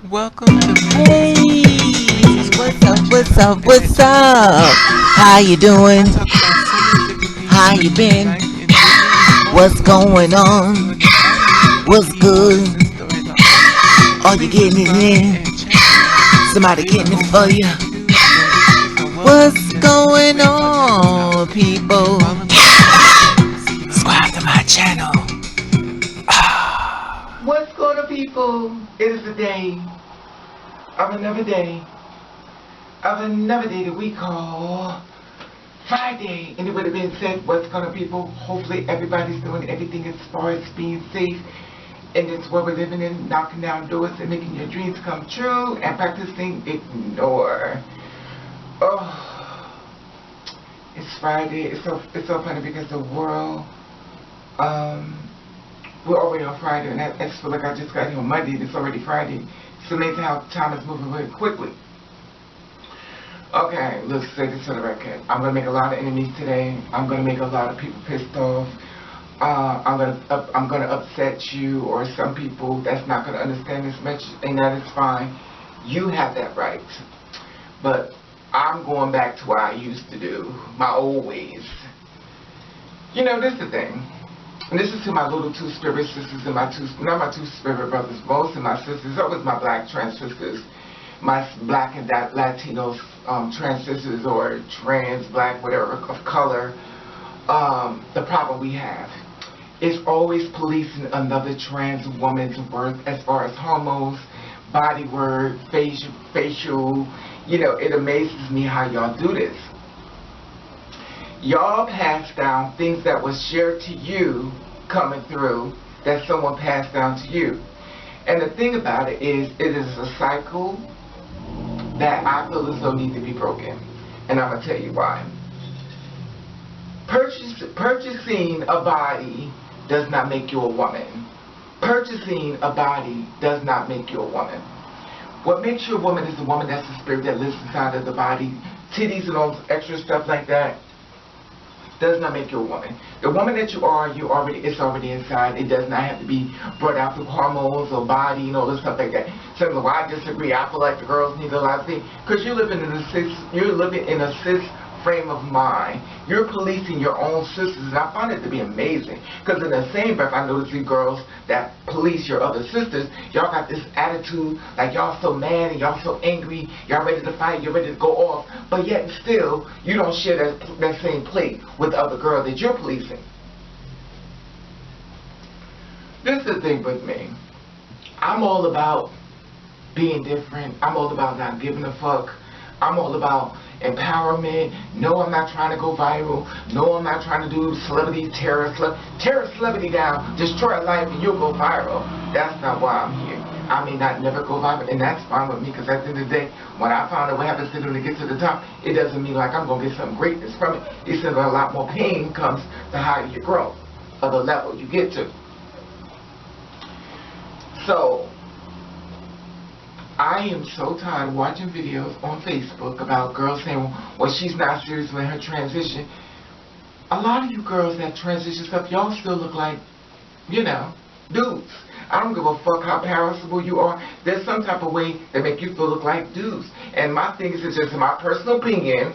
Welcome to Hey, what's up? What's up? What's up? How you doing? I talk about so many different things How you pertaining to been? life and living, more What's so going on? doing the unusual What's untold good? and storylines. Are you Please getting it subscribe in? and check me out Somebody later getting it on for my you? YouTube and YouTube. So welcome What's to going click or check us out on, and people? follow me on Instagram. See you Subscribe to later. my channel. What's going on, people? It is the day of another day that we call Friday. And it would have been said, what's going on, people? Hopefully everybody's doing everything as far as being safe in this world we're living in, knocking down doors and making your dreams come true and practicing ignore. Oh, it's Friday. It's so funny because the world, we're already on Friday, and I just feel like I just got here on Monday, and it's already Friday. It's amazing how time is moving very quickly. Okay, let's say this for the record. I'm going to make a lot of enemies today. I'm going to make a lot of people pissed off. I'm gonna upset you or some people that's not going to understand this message, and that is fine. You have that right. But I'm going back to what I used to do, my old ways. You know, this is the thing. And this is to my little two spirit sisters and not my two spirit brothers, most of my sisters, always my black trans sisters, my black and Latinos trans sisters or trans, black, whatever, of color. The problem we have is always policing another trans woman's worth as far as hormones, body word, facial, you know, it amazes me how y'all do this. Y'all pass down things that was shared to you coming through that someone passed down to you. And the thing about it is a cycle that I feel as though need to be broken. And I'm going to tell you why. Purchasing a body does not make you a woman. Purchasing a body does not make you a woman. What makes you a woman is the woman that's the spirit that lives inside of the body. Titties and all this extra stuff like that does not make you a woman. The woman that you are, it's already inside. It does not have to be brought out through hormones or body and all this stuff like that. So why I disagree. I feel like the girls need a lot of things because you're living in a cis frame of mind. You're policing your own sisters, and I find it to be amazing. Because in the same breath, I notice you girls that police your other sisters, y'all got this attitude like y'all so mad and y'all so angry, y'all ready to fight, you're ready to go off, but yet still you don't share that same plate with the other girl that you're policing. This is the thing with me. I'm all about being different. I'm all about not giving a fuck. I'm all about empowerment. No, I'm not trying to go viral. No, I'm not trying to do celebrity tear a celebrity down, destroy a life, and you'll go viral. That's not why I'm here. I may not never go viral, and that's fine with me, because at the end of the day, when I found out what happens to them to get to the top, it doesn't mean like I'm going to get some greatness from it. It says a lot more pain comes the higher you grow, or the level you get to. So, I am so tired of watching videos on Facebook about girls saying, well, she's not serious with her transition. A lot of you girls that transition stuff, y'all still look like, you know, dudes. I don't give a fuck how powerful you are. There's some type of way that make you feel look like dudes. And my thing is, it's just my personal opinion.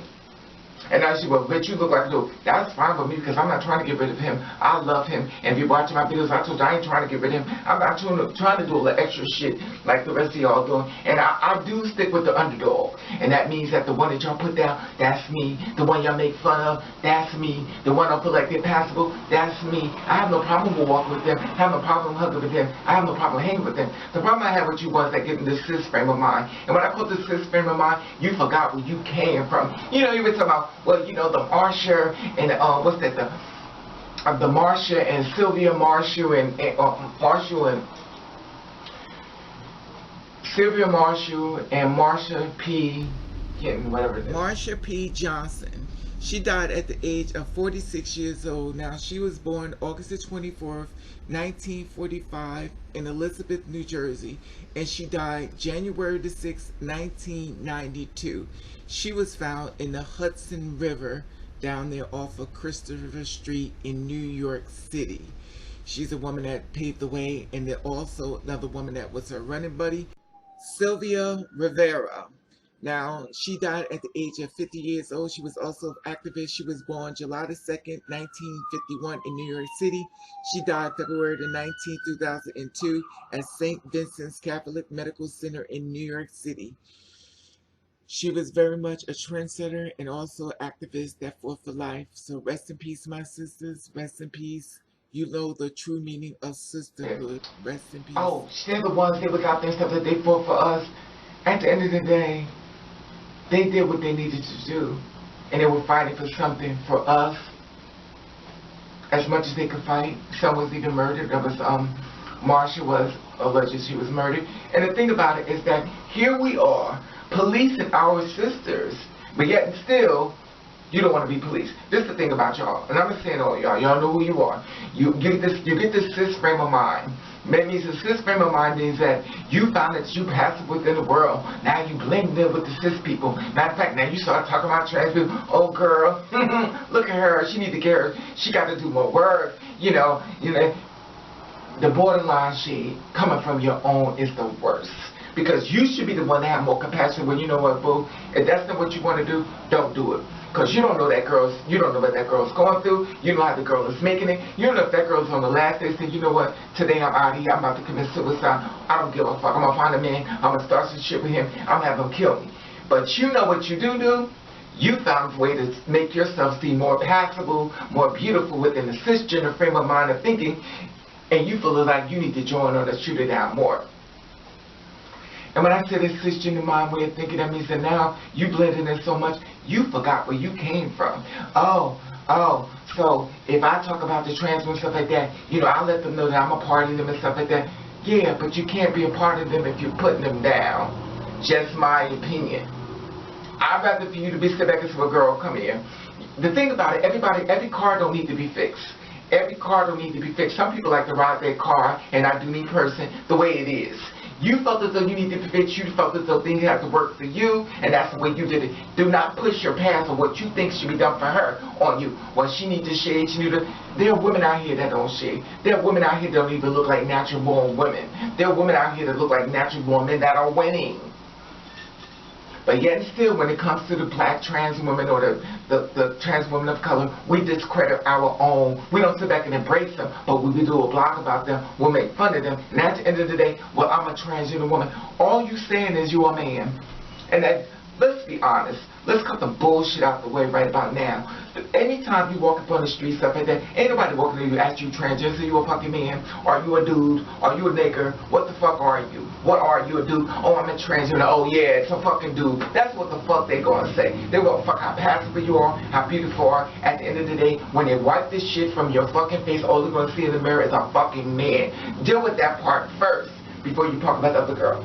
And I said, well, but you look like a dude. That's fine with me because I'm not trying to get rid of him. I love him. And if you're watching my videos, I told you I ain't trying to get rid of him. I'm not trying to do all the extra shit like the rest of y'all doing. And I do stick with the underdog. And that means that the one that y'all put down, that's me. The one y'all make fun of, that's me. The one I feel like they're passable, that's me. I have no problem with walking with them. I have no problem hugging with them. I have no problem hanging with them. The problem I have with you ones that get in this cis frame of mind. And when I put this cis frame of mind, you forgot where you came from. You know, you were talking about, well, you know, the Marsha and what's that? The Marsha and Sylvia Marshall and Marshall and Sylvia Marshall and Marsha P. Whatever it is. Marsha P. Johnson. She died at the age of 46 years old. Now, she was born August the 24th, 1945 in Elizabeth, New Jersey, and she died January the 6th, 1992. She was found in the Hudson River down there off of Christopher Street in New York City. She's a woman that paved the way, and then also another woman that was her running buddy. Sylvia Rivera. Now, she died at the age of 50 years old. She was also an activist. She was born July the 2nd, 1951 in New York City. She died February the 19th, 2002 at St. Vincent's Catholic Medical Center in New York City. She was very much a trendsetter and also an activist that fought for life. So rest in peace, my sisters. Rest in peace. You know the true meaning of sisterhood. Rest in peace. Oh, they're the ones that was out there and stuff that they fought for us. At the end of the day, they did what they needed to do. And they were fighting for something for us as much as they could fight. Some was even murdered. There was, Marsha was alleged she was murdered. And the thing about it is that here we are, policing our sisters, but yet and still, you don't want to be policed. This is the thing about y'all, and I'm just saying all y'all know who you are. You get this cis frame of mind. That means the cis frame of mind means that you found that you passive within the world. Now you blend in with the cis people. Matter of fact, now you start talking about trans people. Oh girl, look at her. She need to get her. She got to do more work. You know. The borderline shade coming from your own is the worst. Because you should be the one to have more compassion when you know what, boo. If that's not what you want to do, don't do it. Because you don't know that you don't know what that girl's going through. You know how the girl is making it. You don't know if that girl's on the last day saying, you know what, today I'm out of here. I'm about to commit suicide. I don't give a fuck. I'm going to find a man. I'm going to start some shit with him. I'm going to have him kill me. But you know what you do? You found a way to make yourself seem more passable, more beautiful within the cisgender frame of mind of thinking. And you feel like you need to join on to shoot it down more. And when I say this cisgender mind way of thinking, that means that now you blended in so much, you forgot where you came from. So if I talk about the trans women and stuff like that, you know, I let them know that I'm a part of them and stuff like that. Yeah, but you can't be a part of them if you're putting them down. Just my opinion. I'd rather for you to be sit back and say, well, girl, come here. The thing about it, every car don't need to be fixed. Every car don't need to be fixed. Some people like to ride their car, and I do mean person, the way it is. You felt as though you needed to fix, you felt as though things had to work for you, and that's the way you did it. Do not push your past or what you think should be done for her on you. Well, she needs to shade, she needs to... There are women out here that don't shade. There are women out here that don't even look like natural born women. There are women out here that look like natural born men that are winning. But yet still, when it comes to the black trans women or the trans women of color, we discredit our own. We don't sit back and embrace them, but we do a blog about them. We'll make fun of them. And at the end of the day, well, I'm a transgender woman. All you saying is you're a man. And that, let's be honest. Let's cut the bullshit out the way right about now. Anytime you walk up on the street, stuff like that, ain't nobody walking to you, ask you transgender, you a fucking man? Are you a dude? Are you a nigger? What the fuck are you? What are you, a dude? Oh, I'm a transgender. Oh, yeah, it's a fucking dude. That's what the fuck they gonna say. They gonna fuck how passive you are, how beautiful you are. At the end of the day, when they wipe this shit from your fucking face, all they're gonna see in the mirror is a fucking man. Deal with that part first before you talk about the other girl.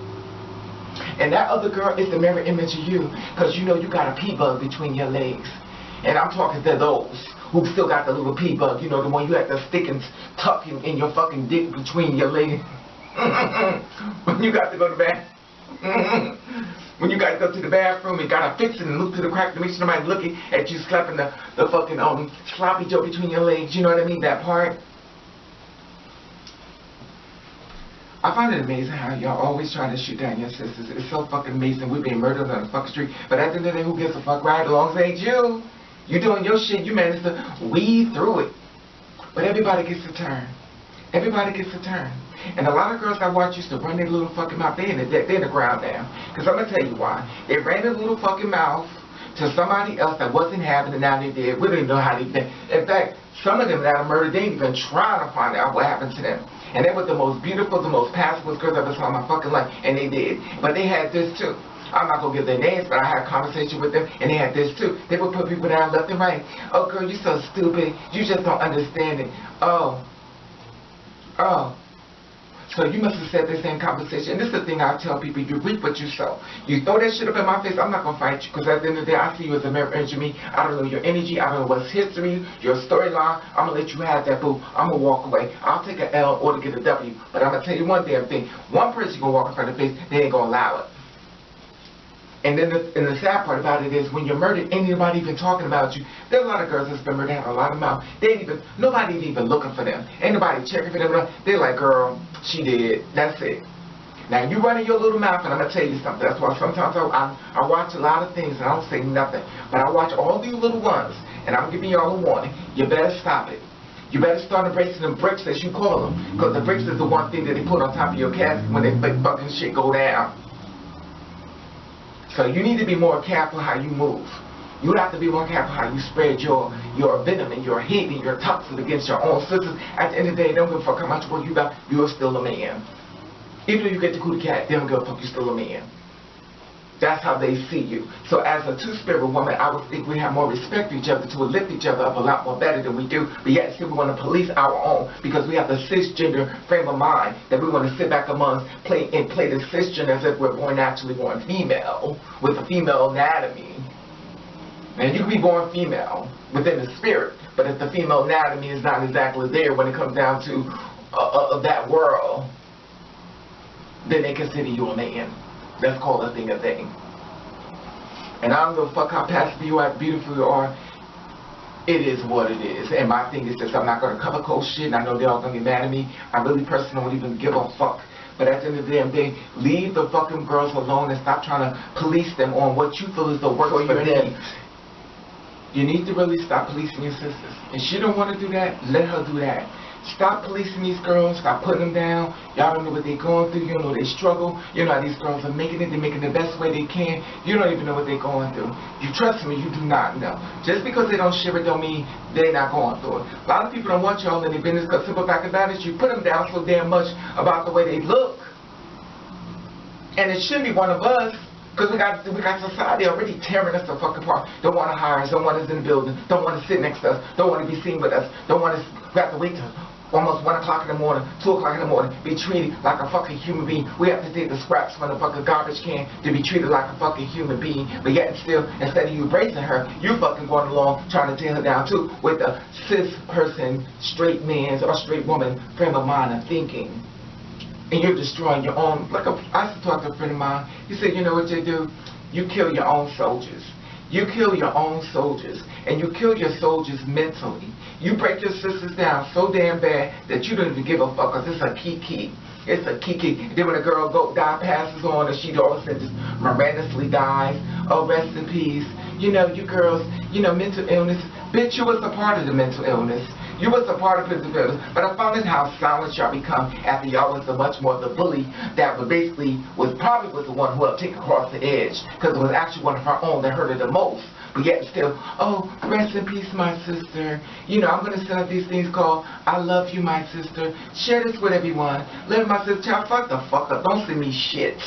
And that other girl is the mirror image of you, because you know you got a P-bug between your legs. And I'm talking to those who still got the little P-bug, you know, the one you have to stick and tuck in your fucking dick between your legs. When you got to go to the bathroom. When you got to go to the bathroom and got to fix it and look to the crack to make sure nobody's looking at you slapping the fucking sloppy joe between your legs, you know what I mean, that part. I find it amazing how y'all always try to shoot down your sisters. It's so fucking amazing. We're being murdered on the fucking street. But at the end of the day, who gives a fuck, right? As long as it ain't you. You doing your shit, you managed to weed through it. But everybody gets a turn. Everybody gets a turn. And a lot of girls I watch used to run their little fucking mouth. They in the ground now. Because I'm going to tell you why. They ran their little fucking mouth to somebody else that wasn't having it, now they did. We don't even know how they did. In fact, some of them that are murdered, they ain't even trying to find out what happened to them. And they were the most beautiful, the most passive girls I ever saw in my fucking life. And they did. But they had this too. I'm not going to give their names, but I had a conversation with them, and they had this too. They would put people down left and right. Oh, girl, you so stupid. You just don't understand it. Oh. So you must have said the same conversation. And this is the thing I tell people, you reap what you sow. You throw that shit up in my face, I'm not going to fight you. Because at the end of the day, I see you as a mirror image of me. I don't know your energy. I don't know what's history, your storyline. I'm going to let you have that, boo. I'm going to walk away. I'll take an L or to get a W. But I'm going to tell you one damn thing. One person going to walk in front of the face, they ain't going to allow it. And then the sad part about it is when you're murdered, ain't nobody even talking about you. There are a lot of girls that's been murdered, have a lot of mouth. Nobody even looking for them. Ain't nobody checking for them. They're like, girl, she did. That's it. Now you running your little mouth, and I'm gonna tell you something. That's why sometimes I watch a lot of things and I don't say nothing, but I watch all these little ones, and I'm giving y'all a warning. You better stop it. You better start embracing them bricks, as you call them, because the bricks is the one thing that they put on top of your casket when they make fucking shit go down. So you need to be more careful how you move. You have to be more careful how you spread your venom and your hate and your toxins against your own sisters. At the end of the day, they don't give a fuck how much work you got, you're still a man. Even if you get the cootie cat, they don't give a fuck, you're still a man. That's how they see you. So as a two-spirit woman, I would think we have more respect for each other to lift each other up a lot more better than we do. But yet still we want to police our own because we have the cisgender frame of mind that we want to sit back amongst play the cisgender as if we're naturally born female with a female anatomy. And you can be born female within the spirit, but if the female anatomy is not exactly there when it comes down to that world, then they consider you a man. That's called a thing. And I don't give a fuck how passive you are, how beautiful you are. It is what it is. And my thing is this, I'm not going to cover cold shit, and I know they're all going to be mad at me. I really personally don't even give a fuck. But at the end of the damn day, leave the fucking girls alone and stop trying to police them on what you feel is the work for them. You need to really stop policing your sisters. And she don't want to do that, let her do that. Stop policing these girls, stop putting them down. Y'all don't know what they're going through, you don't know they struggle. You know how these girls are making it, they're making the best way they can. You don't even know what they're going through. You trust me, you do not know. Just because they don't share it don't mean they're not going through it. A lot of people don't want y'all in their business because simple fact about it, you put them down so damn much about the way they look. And it shouldn't be one of us. Because we got society already tearing us the fucking apart. Don't want to hire us, don't want us in the building, don't want to sit next to us, don't want to be seen with us, don't want us, we have to wait till almost 1 o'clock in the morning, 2 o'clock in the morning, be treated like a fucking human being. We have to take the scraps from the fucking garbage can to be treated like a fucking human being. But yet still, instead of you embracing her, you fucking going along trying to tear her down too with the cis person, straight man's or straight woman frame of mind and thinking. And you're destroying your own. Like I used to talk to a friend of mine. He said, you know what you do? You kill your own soldiers. You kill your own soldiers. And you kill your soldiers mentally. You break your sisters down so damn bad that you don't even give a fuck because it's a kiki. It's a kiki. And then when a girl passes on and she also just miraculously dies. Oh, rest in peace. You know, you girls, you know, mental illness. Bitch, you was a part of the mental illness. You was a part of physical illness, but I found out how silent y'all become after y'all was so much more the bully that was basically probably the one who helped take across the edge, because it was actually one of her own that hurt her the most. But yet still, oh, rest in peace, my sister. You know, I'm gonna set up these things called I love you, my sister. Share this with everyone. Let my sister, child, fuck the fuck up. Don't send me shit.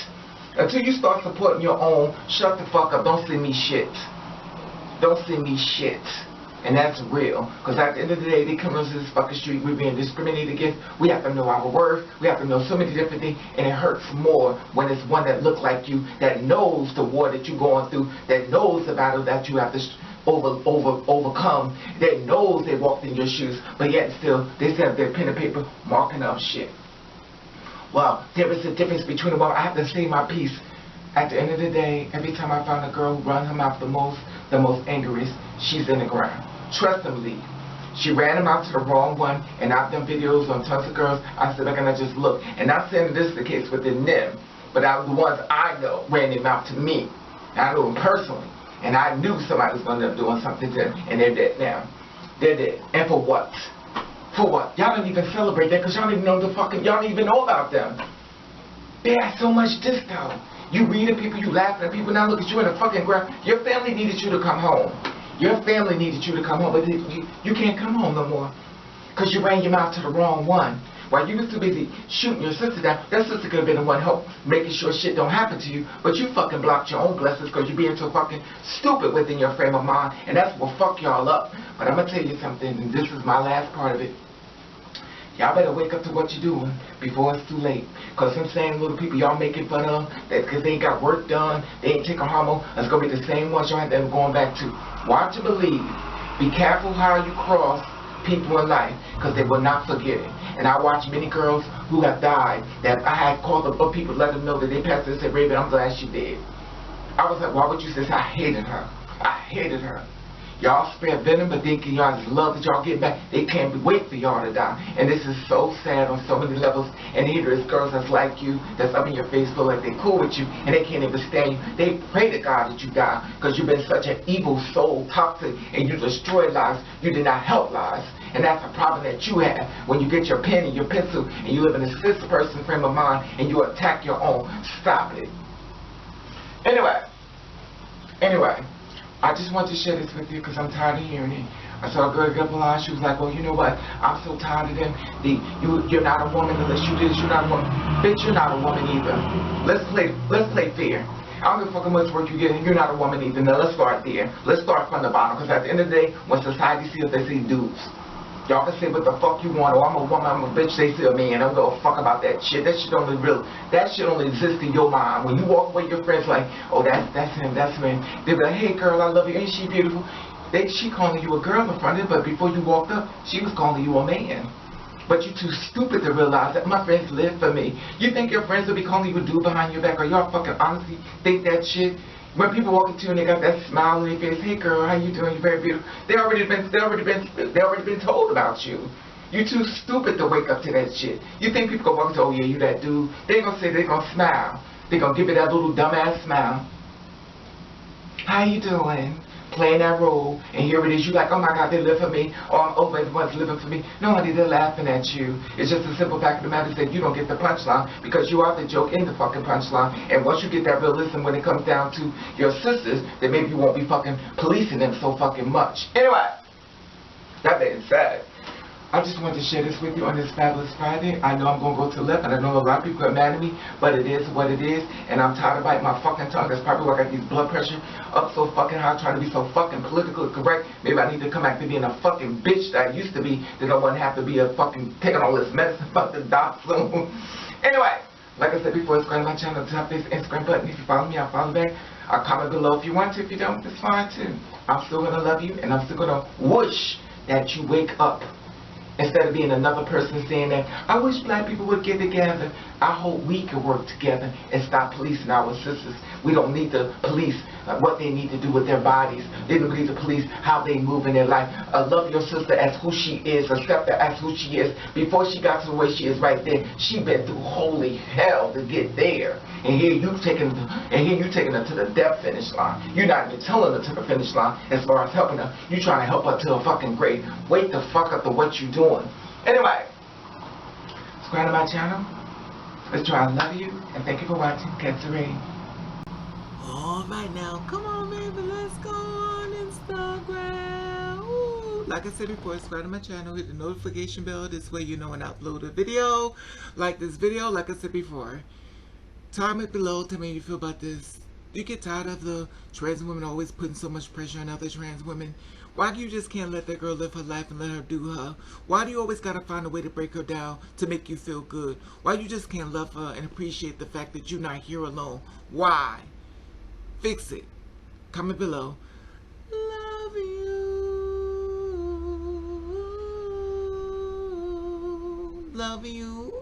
Until you start supporting your own, shut the fuck up. Don't send me shit. Don't send me shit. And that's real. Because at the end of the day, they come onto this fucking street, we're being discriminated against. We have to know our worth. We have to know so many different things. And it hurts more when it's one that looks like you, that knows the war that you're going through, that knows the battle that you have to overcome, that knows they walked in your shoes, but yet still, they still have their pen and paper marking up shit. Well, there is a difference between a woman. I have to say my piece. At the end of the day, every time I find a girl who runs her mouth the most angriest, she's in the ground. Trust and believe. She ran him out to the wrong one, and I've done videos on tons of girls. I sit back and I just look. And not saying this is the case within them, but out of the ones I know ran them out to me. I know them personally. And I knew somebody was going to end up doing something to them, and they're dead now. They're dead. And for what? For what? Y'all don't even celebrate that because y'all don't even know y'all don't even know about them. They have so much disco. You reading people, you laughing at people, now look at you in the fucking ground. Your family needed you to come home. Your family needed you to come home, but you can't come home no more. Because you ran your mouth to the wrong one. While you was too busy shooting your sister down, that sister could have been the one help making sure shit don't happen to you, but you fucking blocked your own blessings because you're being so fucking stupid within your frame of mind, and that's what fuck y'all up. But I'm going to tell you something, and this is my last part of it. Y'all better wake up to what you're doing before it's too late. Because some same little people y'all making fun of, that because they ain't got work done, they ain't taking hormone, it's going to be the same ones y'all have them going back to. Watch and believe. Be careful how you cross people in life, because they will not forget it. And I watch many girls who have died that I had called up people, let them know that they passed and said, Raven, I'm glad she did. I was like, why would you say I hated her? I hated her. Y'all spread venom, but thinking y'all just love that y'all get back. They can't wait for y'all to die. And this is so sad on so many levels. And here there's girls that's like you, that's up in your face, feel like they're cool with you, and they can't even stand you. They pray to God that you die, because you've been such an evil soul, toxic, and you destroy lives. You did not help lives. And that's a problem that you have when you get your pen and your pencil and you live in a six-person frame of mind and you attack your own. Stop it. Anyway, I just want to share this with you because I'm tired of hearing it. I saw a girl get up online. She was like, "Well, you know what? I'm so tired of them. You're not a woman unless you do this. You're not a woman. Bitch, you're not a woman either. Let's play fair. I don't give a fuck how much work you get, and you're not a woman either. Now let's start there. Let's start from the bottom, because at the end of the day, when society sees us, they see dudes. Y'all can say what the fuck you want, or I'm a woman, I'm a bitch, they see a man. I don't give a fuck about that shit. That shit only exists in your mind. When you walk away, your friends like, oh, that's him, that's him. They be like, hey girl, I love you, ain't she beautiful? She calling you a girl in front of it, but before you walked up, she was calling you a man. But you're too stupid to realize that my friends live for me. You think your friends will be calling you a dude behind your back, or y'all fucking honestly think that shit? When people walk into you and they got that smile on their face, hey girl, how you doing? You're very beautiful. They already been told about you. You're too stupid to wake up to that shit. You think people gonna walk into, oh yeah, you that dude? They gonna say, they gonna smile. They gonna give you that little dumbass smile. How you doing? Playing that role, and here it is. You like, oh my God, they live for me. Oh, I'm over everyone's living for me. No, honey, they're laughing at you. It's just a simple fact of the matter is that you don't get the punchline, because you are the joke in the fucking punchline. And once you get that realism when it comes down to your sisters, then maybe you won't be fucking policing them so fucking much. Anyway, that being said, I just wanted to share this with you on this fabulous Friday. I know I'm going to go to the left, and I know a lot of people are mad at me, but it is what it is, and I'm tired of biting my fucking tongue. That's probably why I got these blood pressure up so fucking high, trying to be so fucking politically correct. Maybe I need to come back to being a fucking bitch that I used to be, that I wouldn't have to be a fucking taking all this medicine about to die soon. Anyway, like I said before, subscribe to my channel, tap this Instagram button. If you follow me, I'll follow back. I'll comment below if you want to. If you don't, it's fine too. I'm still going to love you, and I'm still going to wish that you wake up. Instead of being another person saying that, I wish black people would get together. I hope we can work together and stop policing our sisters. We don't need to police what they need to do with their bodies. They don't need to police how they move in their life. Love your sister as who she is. Accept her as who she is. Before she got to the way she is right there, she been through holy hell to get there. And here you taking her to the death finish line. You're not even telling her to the finish line as far as helping her. You're trying to help her to a fucking grave. Wake the fuck up to what you're doing. Anyway, subscribe to my channel. Let's try. I love you, and thank you for watching. Catch the rain. Alright now, come on baby, let's go on Instagram. Ooh. Like I said before, subscribe to my channel, hit the notification bell, this way you know when I upload a video. Like this video, like I said before. Comment below, tell me how you feel about this. Do you get tired of the trans women always putting so much pressure on other trans women? Why do you just can't let that girl live her life and let her do her? Why do you always gotta find a way to break her down to make you feel good? Why you just can't love her and appreciate the fact that you're not here alone? Why? Fix it. Comment below. Love you. Love you.